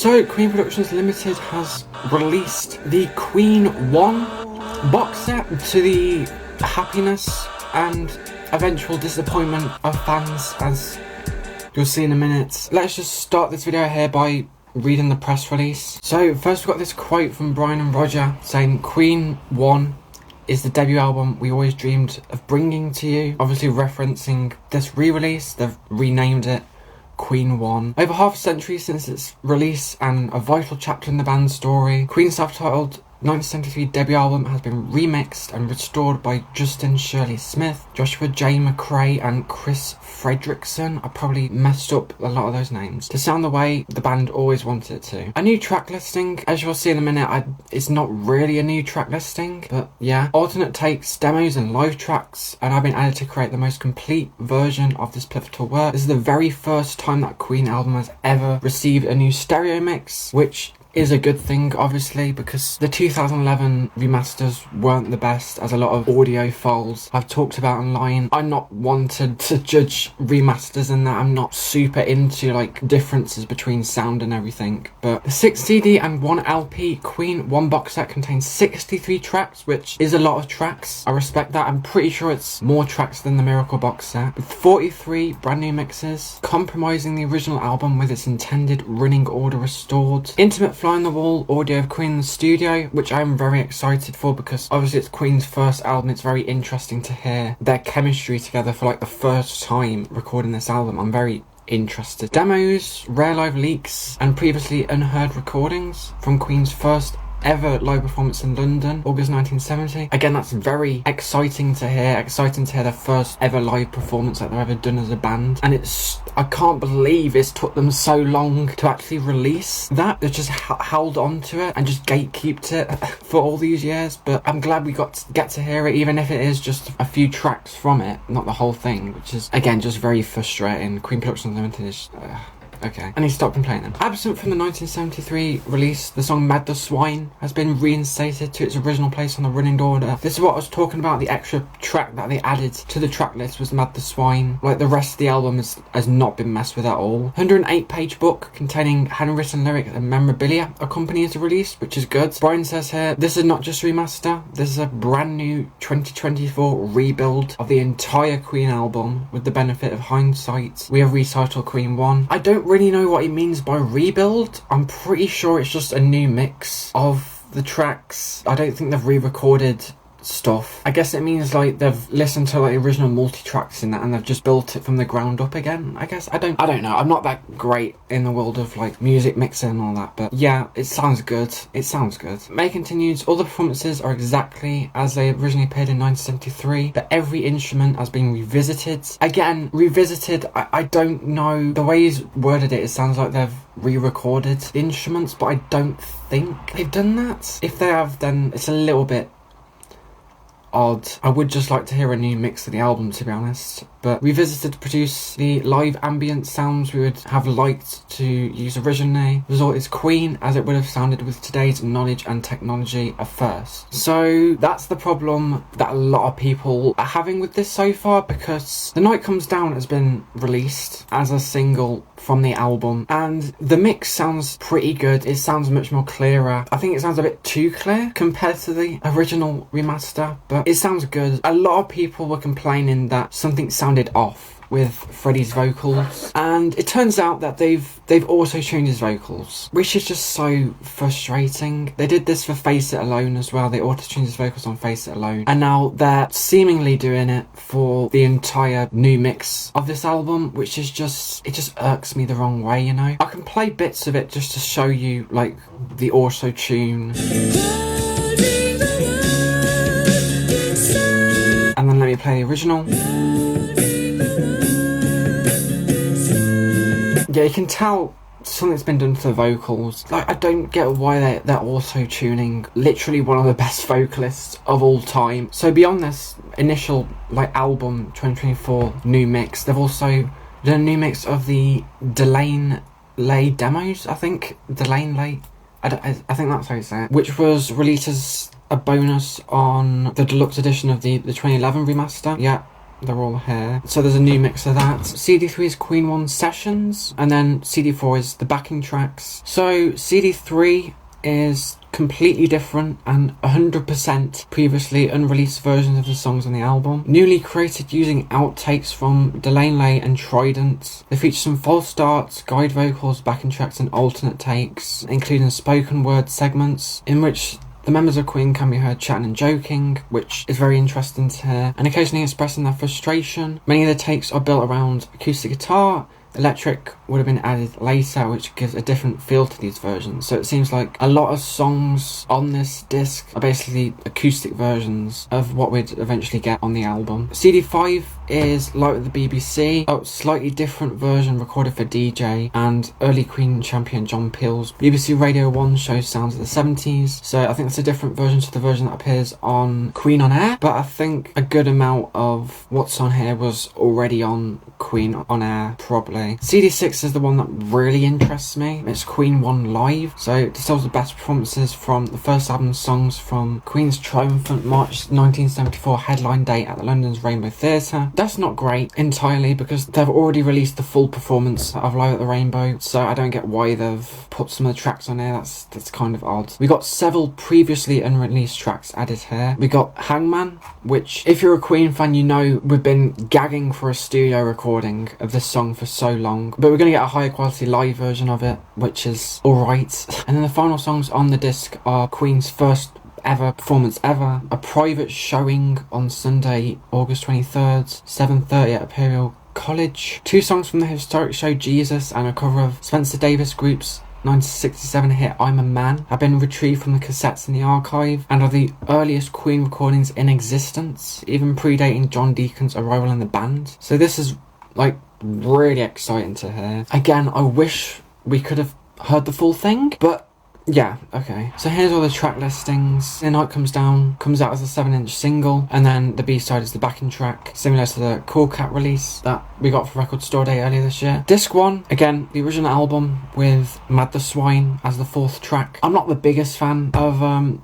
So, Queen Productions Limited has released the Queen 1 box set to the happiness and eventual disappointment of fans, as you'll see in a minute. Let's just start this video here by reading the press release. So, first we've got this quote from Brian and Roger saying, Queen 1 is the debut album we always dreamed of bringing to you. Obviously referencing this re-release, they've renamed it Queen 1. Over half a century since its release and a vital chapter in the band's story, Queen's self-titled 1973 debut album has been remixed and restored by Justin Shirley Smith, Joshua J. McRae and Chris Fredrickson. I probably messed up a lot of those names, to sound the way the band always wanted it to. A new track listing, as you'll see in a minute, it's not really a new track listing, but yeah. Alternate takes, demos and live tracks, and I've been added to create the most complete version of this pivotal work. This is the very first time that Queen album has ever received a new stereo mix, which is a good thing, obviously, because the 2011 remasters weren't the best, as a lot of audio files I've talked about online. I'm not wanted to judge remasters and that. I'm not super into like differences between sound and everything, but the 6 CD and 1 LP Queen 1 box set contains 63 tracks, which is a lot of tracks. I respect that. I'm pretty sure it's more tracks than the Miracle box set, with 43 brand new mixes, compromising the original album with its intended running order restored. Intimate Fly on the Wall audio of Queen in the studio, which I'm very excited for because obviously it's Queen's first album. It's very interesting to hear their chemistry together for like the first time recording this album. I'm very interested. Demos, rare live leaks and previously unheard recordings from Queen's first ever live performance in London, August 1970. Again, that's very exciting to hear. Exciting to hear their first ever live performance that they've ever done as a band. And I can't believe it's took them so long to actually release that. They've just held on to it and just gatekeeped it for all these years. But I'm glad we got to get to hear it, even if it is just a few tracks from it, not the whole thing, which is, again, just very frustrating. Queen Productions Limited is... okay, I need to stop complaining. Absent from the 1973 release, the song Mad the Swine has been reinstated to its original place on the running order. This is what I was talking about. The extra track that they added to the track list was Mad the Swine. Like, the rest of the album has not been messed with at all. 108-page book containing handwritten lyrics and memorabilia accompanies the release, which is good. Brian says here, this is not just remaster, this is a brand new 2024 rebuild of the entire Queen album. With the benefit of hindsight, we have retitled Queen 1. I don't really know what he means by rebuild. I'm pretty sure it's just a new mix of the tracks. I don't think they've re-recorded stuff. I guess it means like they've listened to like the original multi-tracks in that and they've just built it from the ground up again, I guess. I don't know. I'm not that great in the world of like music mixing and all that, but yeah, it sounds good. It sounds good. May continues, all the performances are exactly as they originally appeared in 1973, but every instrument has been revisited. Again, revisited, I don't know. The way he's worded it, it sounds like they've re-recorded the instruments, but I don't think they've done that. If they have, then it's a little bit odd. I would just like to hear a new mix of the album, to be honest. But revisited to produce the live ambient sounds we would have liked to use originally. The result is Queen as it would have sounded with today's knowledge and technology at first. So that's the problem that a lot of people are having with this so far, because The Night Comes Down has been released as a single from the album and the mix sounds pretty good. It sounds much more clearer. I think it sounds a bit too clear compared to the original remaster, but it sounds good. A lot of people were complaining that something sounded off with Freddie's vocals, and it turns out that they've also changed his vocals, which is just so frustrating. They did this for Face It Alone as well. They auto-tuned his vocals on Face It Alone, and now they're seemingly doing it for the entire new mix of this album, which is just, it just irks me the wrong way, you know. I can play bits of it just to show you like the auto-tune, and then let me play the original. Yeah, you can tell something's been done to the vocals. Like, I don't get why they're auto-tuning literally one of the best vocalists of all time. So beyond this initial like album 2024 new mix, they've also done a new mix of the Delane Lay demos, I think. Delane Lay, I think that's how you say it, which was released as a bonus on the deluxe edition of the 2011 remaster. Yeah, they're all here. So there's a new mix of that. CD3 is Queen 1 Sessions, and then CD4 is the backing tracks. So CD3 is completely different and 100% previously unreleased versions of the songs on the album. Newly created using outtakes from Delane Lay and Trident. They feature some false starts, guide vocals, backing tracks and alternate takes, including spoken word segments in which the members of Queen can be heard chatting and joking, which is very interesting to hear, and occasionally expressing their frustration. Many of the takes are built around acoustic guitar. Electric would have been added later, which gives a different feel to these versions. So it seems like a lot of songs on this disc are basically acoustic versions of what we'd eventually get on the album. CD5 is Light of the BBC, a slightly different version recorded for DJ and early Queen champion John Peel's BBC Radio 1 show sounds of the 70s. So I think that's a different version to the version that appears on Queen on Air, but I think a good amount of what's on here was already on Queen on Air, probably. CD6 is the one that really interests me. It's Queen 1 Live, so it distills the best performances from the first album songs from Queen's triumphant March 1974 headline date at the London's Rainbow Theatre. That's not great entirely because they've already released the full performance of Live at the Rainbow, so I don't get why they've put some of the tracks on there. That's kind of odd. We got several previously unreleased tracks added here. We got Hangman, which if you're a Queen fan you know we've been gagging for a studio recording of this song for so long, but we're going to get a higher quality live version of it, which is alright. And then the final songs on the disc are Queen's first ever performance ever, a private showing on Sunday, August 23rd, 7:30 at Imperial College, 2 songs from the historic show Jesus, and a cover of Spencer Davis Group's 1967 hit I'm a Man have been retrieved from the cassettes in the archive and are the earliest Queen recordings in existence, even predating John Deacon's arrival in the band. So this is like really exciting to hear. Again, I wish we could have heard the full thing, but yeah, okay. So here's all the track listings. The Night Comes Down comes out as a 7-inch single, and then the B-side is the backing track, similar to the Cool Cat release that we got for Record Store Day earlier this year. Disc 1, again, the original album with Mad the Swine as the 4th track. I'm not the biggest fan of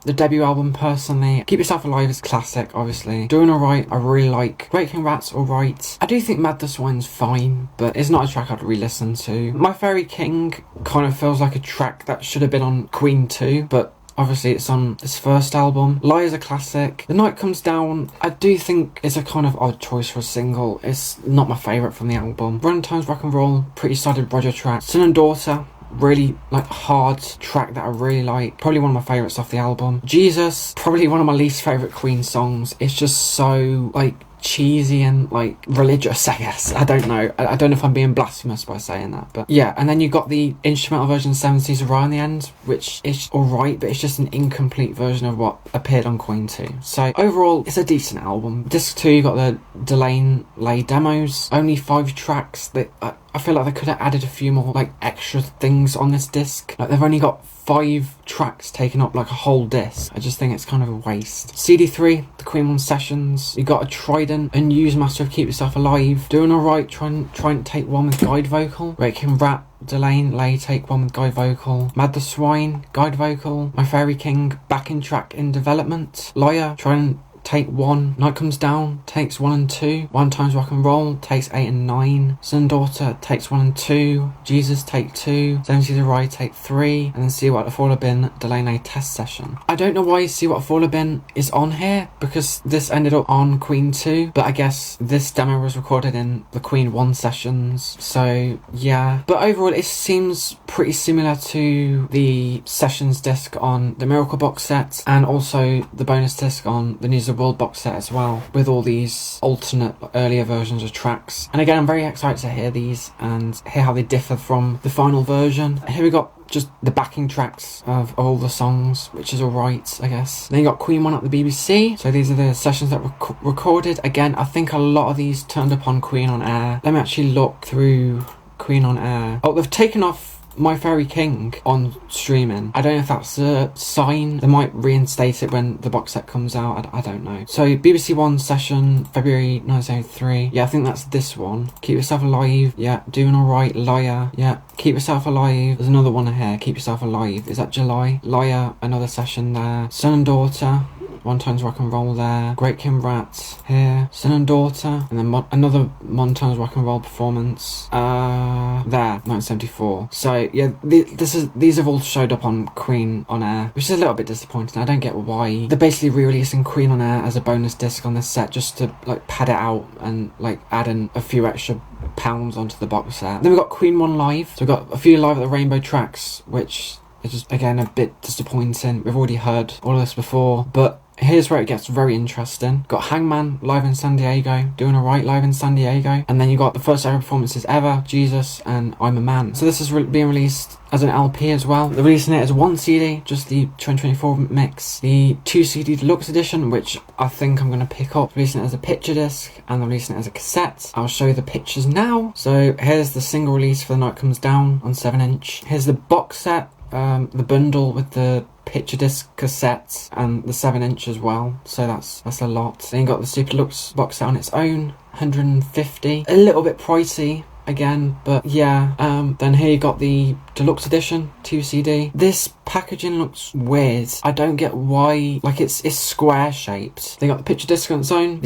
the debut album personally. Keep Yourself Alive is classic, obviously. Doing Alright, I really like. Great King Rat's alright. I do think Mad the Swine's fine, but it's not a track I'd re-listen to. My Fairy King kind of feels like a track that should have been on Queen 2, but obviously it's on this first album. Liar's a classic. The Night Comes Down, I do think is a kind of odd choice for a single. It's not my favourite from the album. Run Times Rock and Roll, pretty solid Roger track. Son and Daughter, really like hard track that I really like, probably one of my favourites off the album. Jesus, probably one of my least favourite Queen songs. It's just so like cheesy and like religious, I guess. I don't know. I don't know if I'm being blasphemous by saying that, but yeah. And then you got the instrumental version of 70s of Rye on the end, which is alright, but it's just an incomplete version of what appeared on Queen 2. So overall, it's a decent album. Disc 2, you got the Delane Lay demos, only 5 tracks. That I feel like they could have added a few more like extra things on this disc. Like they've only got 5 tracks taking up like a whole disc. I just think it's kind of a waste. CD3, the Queen 1 Sessions. You got a Trident, unused master of Keep Yourself Alive. Doing Alright, trying to take one with guide vocal. Great King Rat, Delane Lay, take one with guide vocal. Mad the Swine, guide vocal. My Fairy King, backing track in development. Liar, trying take 1. Night Comes Down takes 1 and 2. One Times Rock and Roll takes 8 and 9. Son and Daughter takes 1 and 2. Jesus take 2. 70s Rye take 3. And then See What the Fall Have Been, Delane Test Session. I don't know why See What the Fall Have Been is on here, because this ended up on Queen 2, but I guess this demo was recorded in the Queen 1 sessions, so yeah. But overall it seems pretty similar to the sessions disc on the Miracle box set, and also the bonus disc on the News of the World box set as well, with all these alternate earlier versions of tracks. And again, I'm very excited to hear these and hear how they differ from the final version. Here we got just the backing tracks of all the songs, which is alright, I guess. Then you got Queen 1 at the BBC. So these are the sessions that were recorded. Again, I think a lot of these turned up on Queen on Air. Let me actually look through Queen on Air. Oh, they've taken off My Fairy King on streaming. I don't know if that's a sign. They might reinstate it when the box set comes out. I don't know. So BBC 1 session, February 1903. Yeah, I think that's this one. Keep Yourself Alive. Yeah. Doing Alright. Liar. Yeah. Keep Yourself Alive. There's another one here. Keep Yourself Alive. Is that July? Liar. Another session there. Son and Daughter. Montones Rock and Roll there. Great Kim Rat here. Son and Daughter. And then another Montones Rock and Roll performance. There, 1974. So yeah, these have all showed up on Queen on Air, which is a little bit disappointing. I don't get why they're basically re-releasing Queen on Air as a bonus disc on this set just to like pad it out and like add in a few extra pounds onto the box set. Then we got Queen 1 live. So we got a few live at the Rainbow Tracks, which is just again a bit disappointing. We've already heard all of this before, but here's where it gets very interesting. Got Hangman live in San Diego, doing alright live in San Diego. And then you got the first ever performances ever, Jesus and I'm a Man. So this is being released as an LP as well. They're releasing it as 1 CD, just the 2024 mix. The 2 CD deluxe edition, which I think I'm going to pick up. Releasing it as a picture disc and they're releasing it as a cassette. I'll show you the pictures now. So here's the single release for The Night Comes Down on 7-inch. Here's the box set, the bundle with the picture disc cassette and the 7-inch as well, so that's a lot. Then you got the Super Deluxe box set on its own, 150, a little bit pricey again, but yeah. Then here you got the deluxe edition 2 CD. This packaging looks weird. I don't get why. Like it's square shaped. They got the picture disc on its own,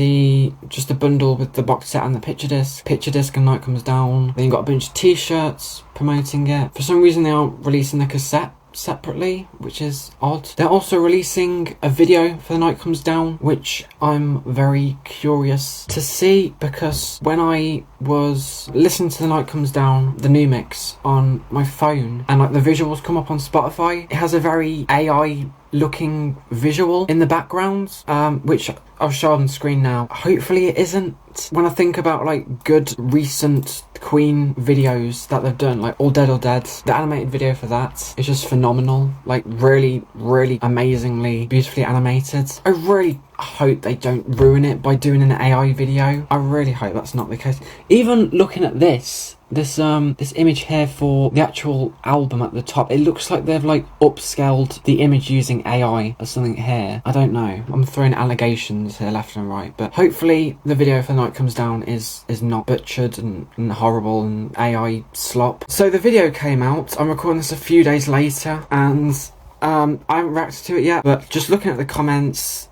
just a bundle with the box set and the picture disc and Night Comes Down. Then you got a bunch of t-shirts promoting it. For some reason they aren't releasing the cassette separately, which is odd. They're also releasing a video for The Night Comes Down, which I'm very curious to see, because when I was listening to The Night Comes Down, the new mix on my phone, and like the visuals come up on Spotify, it has a very AI looking visual in the background, which I'll show on screen now. Hopefully it isn't. When I think about like good recent Queen videos that they've done, like All Dead, All Dead, the animated video for that is just phenomenal. Like really, really amazingly, beautifully animated. I really hope they don't ruin it by doing an AI video. I really hope that's not the case. Even looking at this image here for the actual album at the top, it looks like they've like upscaled the image using AI or something here. I don't know. I'm throwing allegations here left and right, but hopefully the video for The Night Comes Down is not butchered and horrible and AI slop. So the video came out. I'm recording this a few days later, and I haven't reacted to it yet, but just looking at the comments,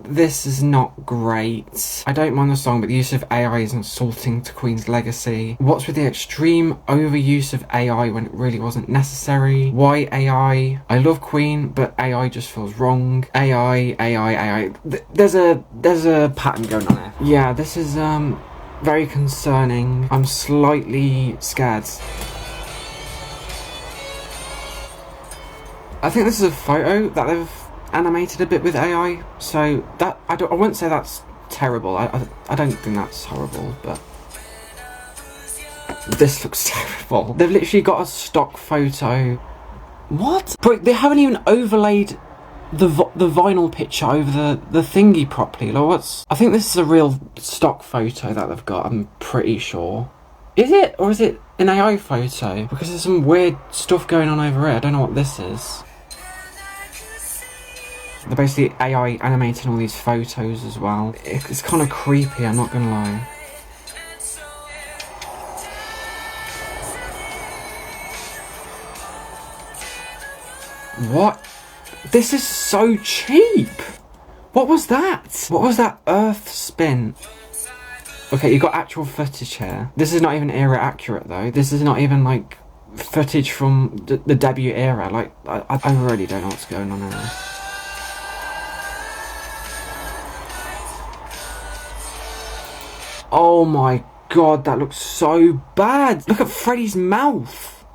this is not great. I don't mind the song, but the use of AI is insulting to Queen's legacy. What's with the extreme overuse of AI when it really wasn't necessary? Why AI? I love Queen, but AI just feels wrong. AI. There's a pattern going on here. Yeah, this is very concerning. I'm slightly scared. I think this is a photo that they've animated a bit with AI, so that I wouldn't say that's terrible. I don't think that's horrible, but this looks terrible. They've literally got a stock photo. What? But they haven't even overlaid the vinyl picture over the thingy properly. Like, what's? I think this is a real stock photo that they've got. I'm pretty sure. Is it, or is it an AI photo? Because there's some weird stuff going on over here. I don't know what this is. They're basically AI animating all these photos as well. It's kind of creepy, I'm not gonna lie. What? This is so cheap! What was that? What was that earth spin? Okay, you got actual footage here. This is not even era accurate though. This is not even like footage from the debut era. Like, I really don't know what's going on here. Oh my god, that looks so bad. Look at Freddie's mouth.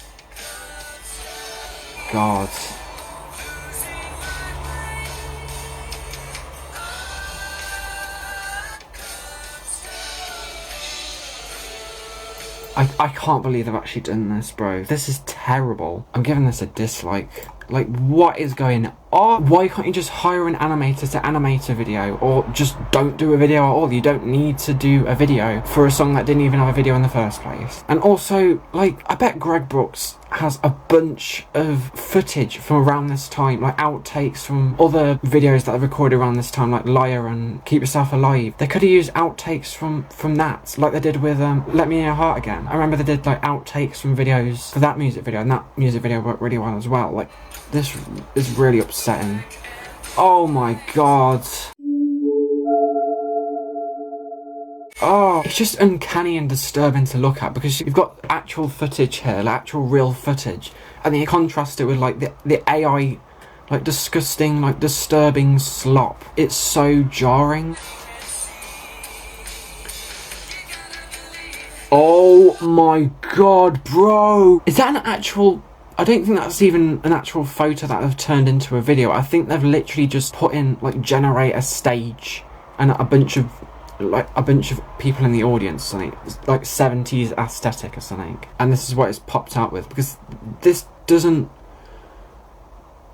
God. I can't believe they've actually done this, bro. This is terrible. I'm giving this a dislike. Like, what is going on? Why can't you just hire an animator to animate a video? Or just don't do a video at all? You don't need to do a video for a song that didn't even have a video in the first place. And also, like, I bet Greg Brooks has a bunch of footage from around this time, like outtakes from other videos that I've recorded around this time, like Liar and Keep Yourself Alive. They could have used outtakes from that, like they did with Let Me In Your Heart Again. I remember they did like outtakes from videos for that music video, and that music video worked really well as well. Like, this is really upsetting. Oh my god. Oh, it's just uncanny and disturbing to look at, because you've got actual footage here, like actual real footage, and then you contrast it with like the AI, like disgusting, like disturbing slop. It's so jarring. Oh my god, bro! Is that an actual... I don't think that's even an actual photo that they've turned into a video. I think they've literally just put in, like, generate a stage and a bunch of people in the audience, something like 70s aesthetic or something, and this is what it's popped out with, because this doesn't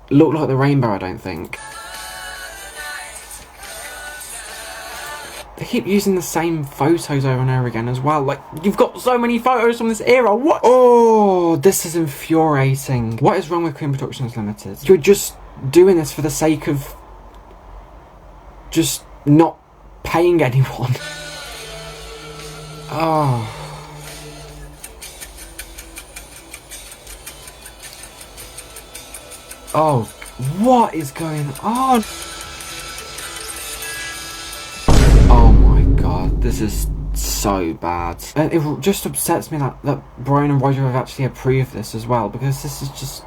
look like the rainbow, I don't think. They keep using the same photos over and over again as well. Like, you've got so many photos from this era. What? Oh, this is infuriating. What is wrong with Queen Productions Limited? You're just doing this for the sake of just not paying anyone. Oh. Oh, what is going on? This is so bad. And it just upsets me that Brian and Roger have actually approved this as well, because this is just...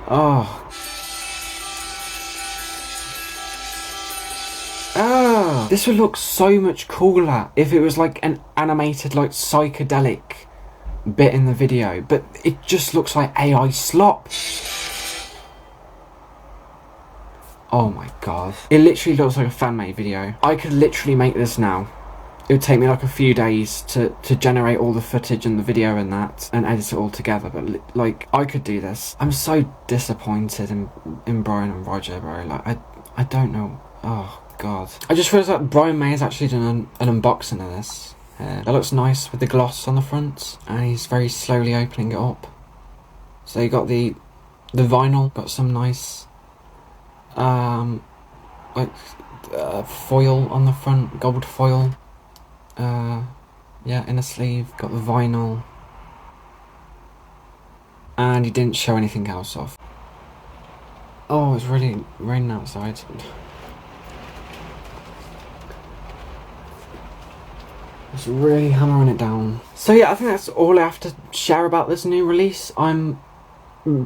Oh. Oh. This would look so much cooler if it was like an animated, like, psychedelic bit in the video, but it just looks like AI slop. Oh my god. It literally looks like a fan-made video. I could literally make this now. It would take me like a few days to generate all the footage and the video and that, and edit it all together, but like, I could do this. I'm so disappointed in Brian and Roger, bro. Like, I don't know. Oh god. I just realised that Brian May has actually done an unboxing of this. That looks nice with the gloss on the front, and he's very slowly opening it up. So you got the vinyl, got some nice foil on the front, gold foil. Yeah, inner sleeve, got the vinyl, and he didn't show anything else off. Oh, it's really raining outside. It's really hammering it down. So yeah, I think that's all I have to share about this new release. I'm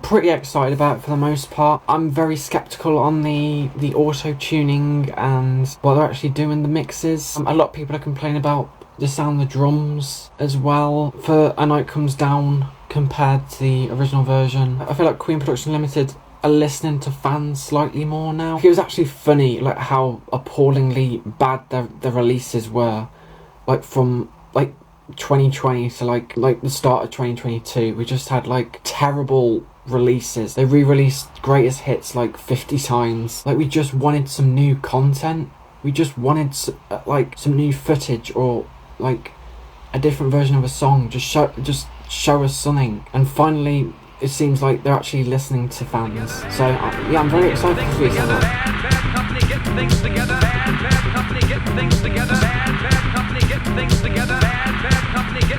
pretty excited about it for the most part. I'm very skeptical on the auto-tuning and what they're actually doing the mixes. A lot of people are complaining about the sound of the drums as well for A Night Comes Down compared to the original version. I feel like Queen Production Limited are listening to fans slightly more now. It was actually funny, like, how appallingly bad the releases were, like from like 2020 to like the start of 2022. We just had like terrible releases. They re-released greatest hits like 50 times. Like, we just wanted some new content. We just wanted like some new footage, or like a different version of a song. Just show us something. And finally, it seems like they're actually listening to fans. So yeah, I'm very excited to see this. Bad company get things together. Bad company get things together. Bad company get things together. Bad company get